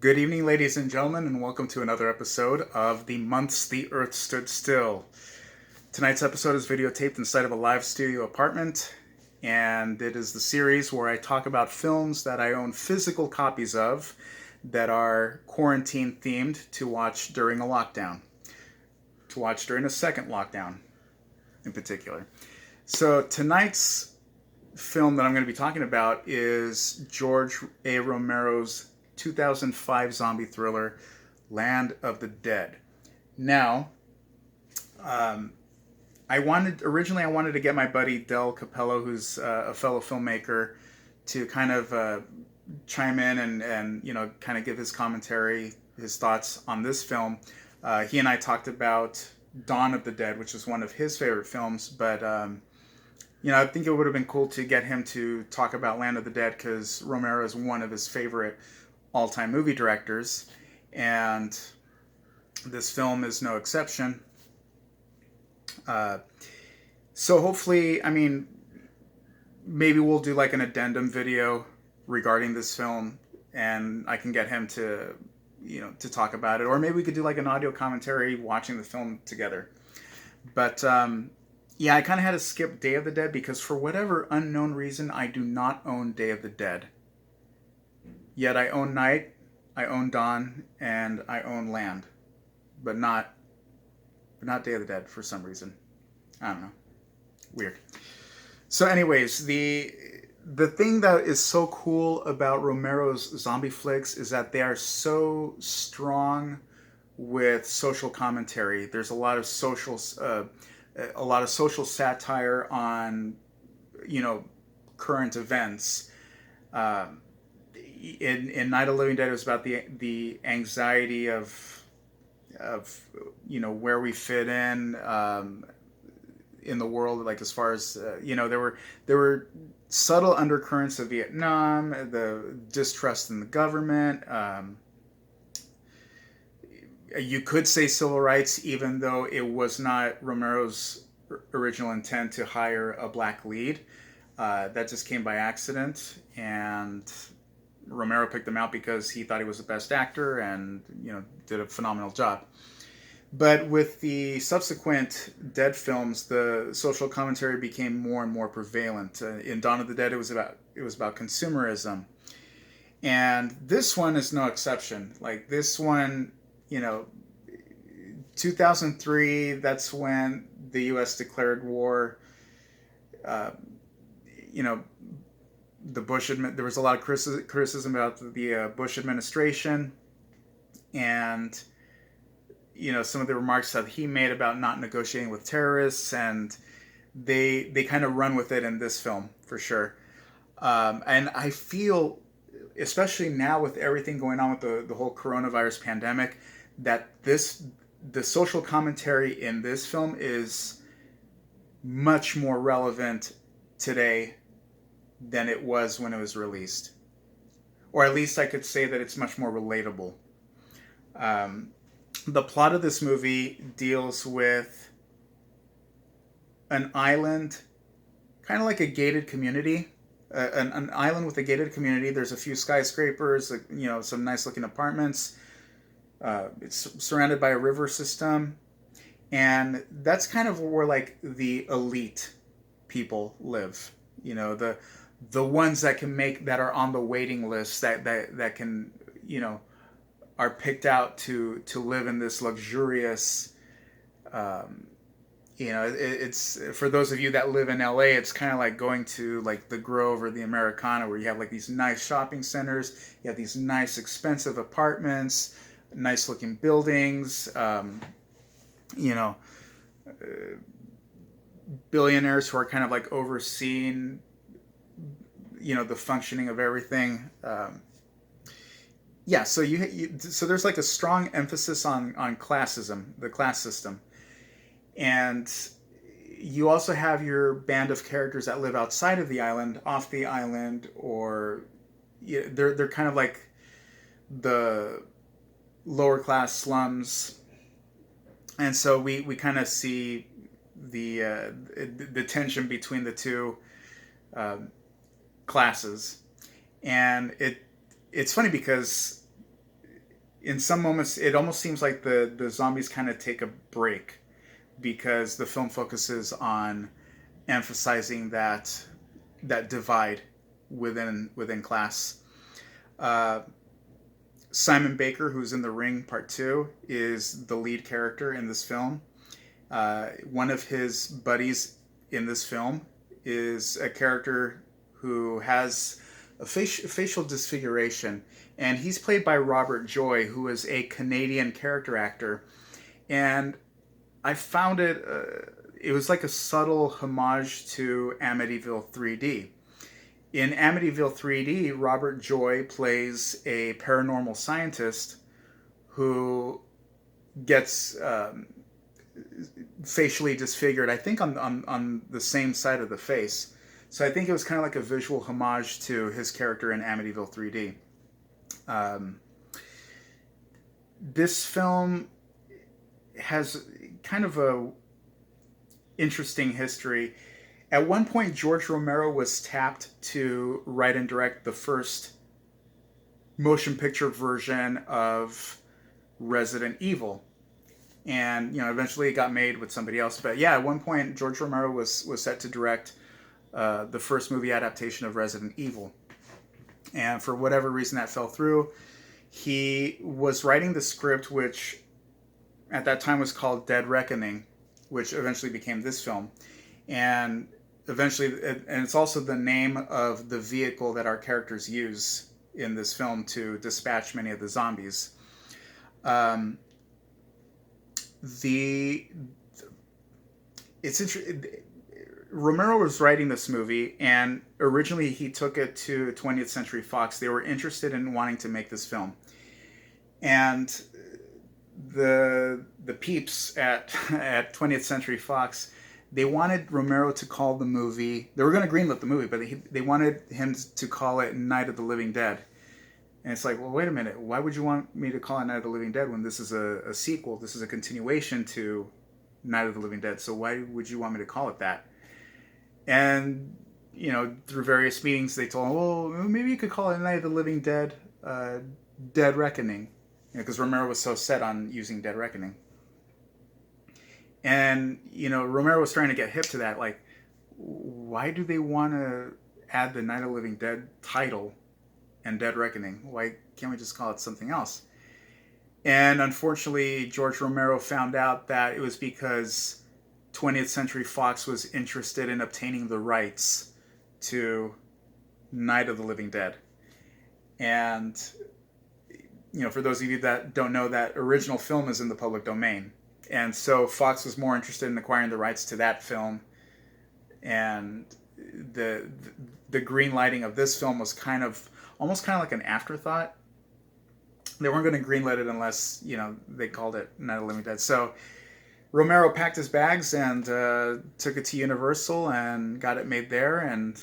Good evening, ladies and gentlemen, and welcome to another episode of The Months the Earth Stood Still. Tonight's episode is videotaped inside of a live studio apartment, and it is the series where I talk about films that I own physical copies of that are quarantine themed to watch during a lockdown, to watch during a second lockdown in particular. So tonight's film that I'm going to be talking about is George A. Romero's 2005 zombie thriller, Land of the Dead. Now, I wanted to get my buddy Del Capello, who's a fellow filmmaker, to kind of chime in and kind of give his commentary, his thoughts on this film. He and I talked about Dawn of the Dead, which is one of his favorite films, but I think it would have been cool to get him to talk about Land of the Dead because Romero is one of his favorite all-time movie directors, and this film is no exception. So hopefully, maybe we'll do like an addendum video regarding this film, and I can get him to, to talk about it, or maybe we could do like an audio commentary watching the film together. But yeah, I kind of had to skip Day of the Dead because for whatever unknown reason, I do not own Day of the Dead. Yet I own Night, I own Dawn, and I own Land, but not Day of the Dead for some reason. I don't know. Weird. So, anyways, the thing that is so cool about Romero's zombie flicks is that they are so strong with social commentary. There's a lot of social satire on, current events. In Night of the Living Dead, it was about the anxiety of where we fit in the world, like as far as there were subtle undercurrents of Vietnam, the distrust in the government. You could say civil rights, even though it was not Romero's original intent to hire a black lead. That just came by accident, and Romero picked him out because he thought he was the best actor and, did a phenomenal job. But with the subsequent Dead films, the social commentary became more and more prevalent. In Dawn of the Dead, it was about consumerism, and this one is no exception. Like this one, 2003. That's when the U.S. declared war. The there was a lot of criticism about the Bush administration, and some of the remarks that he made about not negotiating with terrorists, and they kind of run with it in this film for sure. And I feel, especially now with everything going on with the whole coronavirus pandemic, that the social commentary in this film is much more relevant today than it was when it was released. Or at least I could say that it's much more relatable. The plot of this movie deals with an island, kind of like a gated community. An island with a gated community. There's a few skyscrapers, some nice looking apartments. It's surrounded by a river system. And that's kind of where like the elite people live. The ones that are on the waiting list that can, are picked out to live in this luxurious, it's for those of you that live in LA, it's kind of like going to like the Grove or the Americana, where you have like these nice shopping centers, you have these nice expensive apartments, nice looking buildings, billionaires who are kind of like overseeing the functioning of everything. So so there's like a strong emphasis on classism, the class system, and you also have your band of characters that live outside of the island, off the island, or they're kind of like the lower class slums, and so we kind of see the tension between the two classes, and it's funny because in some moments it almost seems like the zombies kind of take a break because the film focuses on emphasizing that divide within class. Uh, Simon Baker, who's in The Ring Part 2, is the lead character in this film. One of his buddies in this film is a character who has a facial disfiguration, and he's played by Robert Joy, who is a Canadian character actor. And I found it was like a subtle homage to Amityville 3D. In Amityville 3D, Robert Joy plays a paranormal scientist who gets facially disfigured, I think on the same side of the face. So I think it was kind of like a visual homage to his character in Amityville 3D. This film has kind of a interesting history. At one point, George Romero was tapped to write and direct the first motion picture version of Resident Evil. And, eventually it got made with somebody else. But yeah, at one point, George Romero was set to direct the first movie adaptation of Resident Evil. And for whatever reason that fell through, he was writing the script, which at that time was called Dead Reckoning, which eventually became this film. And it's also the name of the vehicle that our characters use in this film to dispatch many of the zombies. It's interesting. Romero was writing this movie, and originally he took it to 20th Century Fox. They were interested in wanting to make this film, and the peeps at 20th Century Fox, they wanted Romero to call the movie. They were going to greenlit the movie, but they wanted him to call it Night of the Living Dead. And it's like, well, wait a minute. Why would you want me to call it Night of the Living Dead when this is a sequel? This is a continuation to Night of the Living Dead. So why would you want me to call it that? And, through various meetings, they told him, well, maybe you could call it Night of the Living Dead, Dead Reckoning. Because Romero was so set on using Dead Reckoning. And, Romero was trying to get hip to that. Like, why do they want to add the Night of the Living Dead title and Dead Reckoning? Why can't we just call it something else? And unfortunately, George Romero found out that it was because 20th Century Fox was interested in obtaining the rights to Night of the Living Dead. And, for those of you that don't know, that original film is in the public domain. And so Fox was more interested in acquiring the rights to that film. And the green lighting of this film was almost kind of like an afterthought. They weren't going to greenlight it unless, they called it Night of the Living Dead. So Romero packed his bags and took it to Universal and got it made there. And,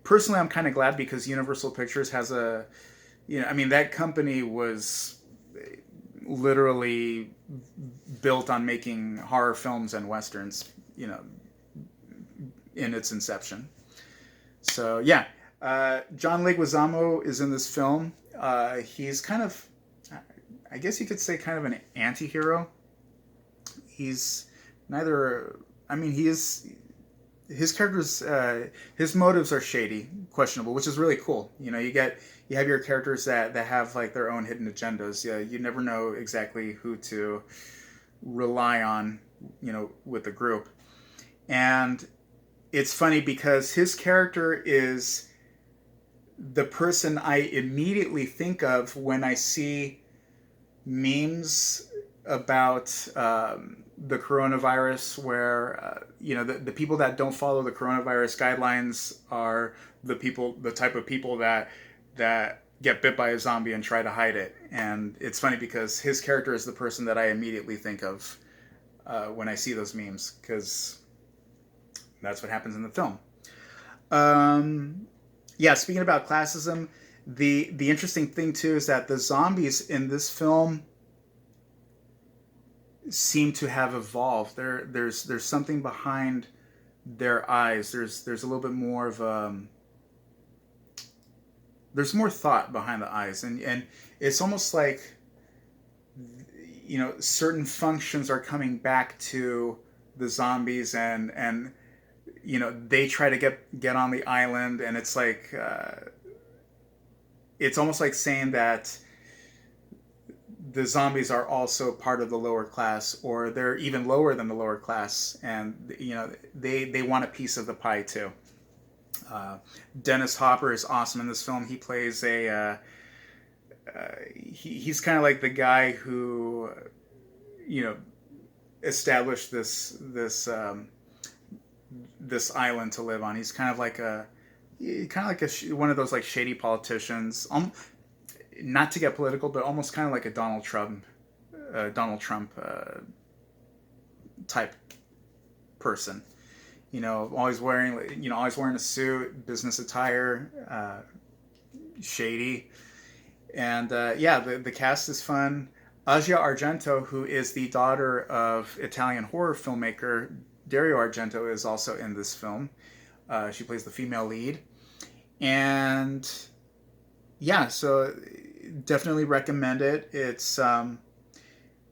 personally, I'm kind of glad because Universal Pictures has that company was literally built on making horror films and westerns, in its inception. So, yeah. John Leguizamo is in this film. He's kind of, I guess you could say, kind of an anti-hero. He's neither, he is, his characters, his motives are shady, questionable, which is really cool. You have your characters that have like their own hidden agendas. Yeah, you never know exactly who to rely on, with the group. And it's funny because his character is the person I immediately think of when I see memes about the coronavirus, where the people that don't follow the coronavirus guidelines are the type of people that get bit by a zombie and try to hide it. And it's funny because his character is the person that I immediately think of when I see those memes, because that's what happens in the film. Speaking about classism, the interesting thing too is that the zombies in this film seem to have evolved. There's something behind their eyes. There's a little bit more of there's more thought behind the eyes, and it's almost like, certain functions are coming back to the zombies, and they try to get on the island, and it's like it's almost like saying that the zombies are also part of the lower class, or they're even lower than the lower class, and they want a piece of the pie too. Dennis Hopper is awesome in this film. He plays he's kind of like the guy who established this island to live on. He's kind of like one of those like shady politicians. Not to get political, but almost kind of like a Donald Trump type person. Always wearing a suit, business attire, shady, and the cast is fun. Asia Argento, who is the daughter of Italian horror filmmaker Dario Argento, is also in this film. She plays the female lead, and so definitely recommend it.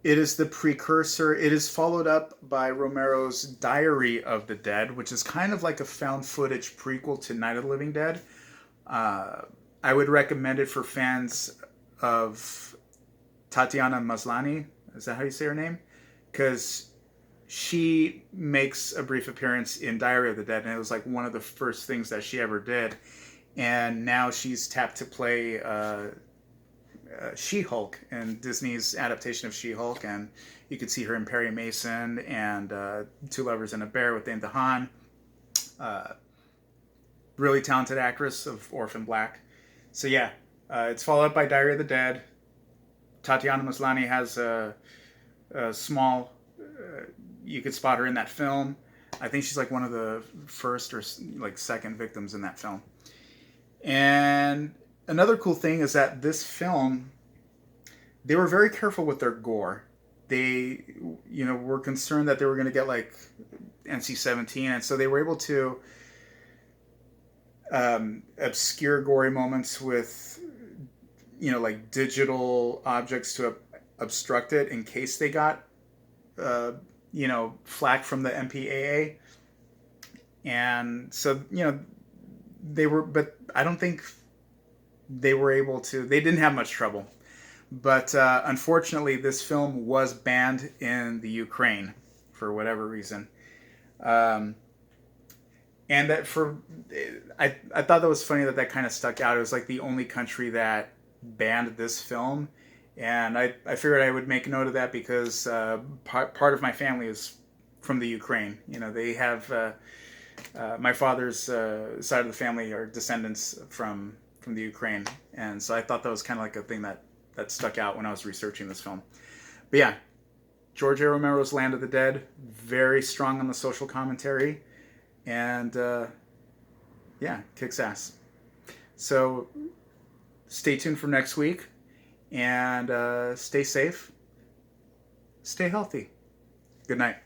It is the precursor. It is followed up by Romero's Diary of the Dead, which is kind of like a found footage prequel to Night of the Living Dead. I would recommend it for fans of Tatiana Maslany. Is that how you say her name? Because she makes a brief appearance in Diary of the Dead, and it was like one of the first things that she ever did. And now she's tapped to play She-Hulk in Disney's adaptation of She-Hulk, and you could see her in Perry Mason and Two Lovers and a Bear with Dane DeHaan. Really talented actress of Orphan Black. So it's followed up by Diary of the Dead. Tatiana Maslany has a small, you could spot her in that film. I think she's like one of the first or like second victims in that film. And another cool thing is that this film, they were very careful with their gore. They, were concerned that they were going to get like NC-17, and so they were able to obscure gory moments with, like digital objects to obstruct it in case they got, flack from the MPAA. And so, but I don't think they were able to, they didn't have much trouble. But unfortunately, this film was banned in the Ukraine for whatever reason. And that I thought that was funny that kind of stuck out. It was like the only country that banned this film. And I figured I would make note of that because part of my family is from the Ukraine. They have, my father's side of the family are descendants from the Ukraine. And so I thought that was kind of like a thing that stuck out when I was researching this film. But George A. Romero's Land of the Dead, very strong on the social commentary, and kicks ass. So stay tuned for next week, and stay safe, stay healthy. Good night.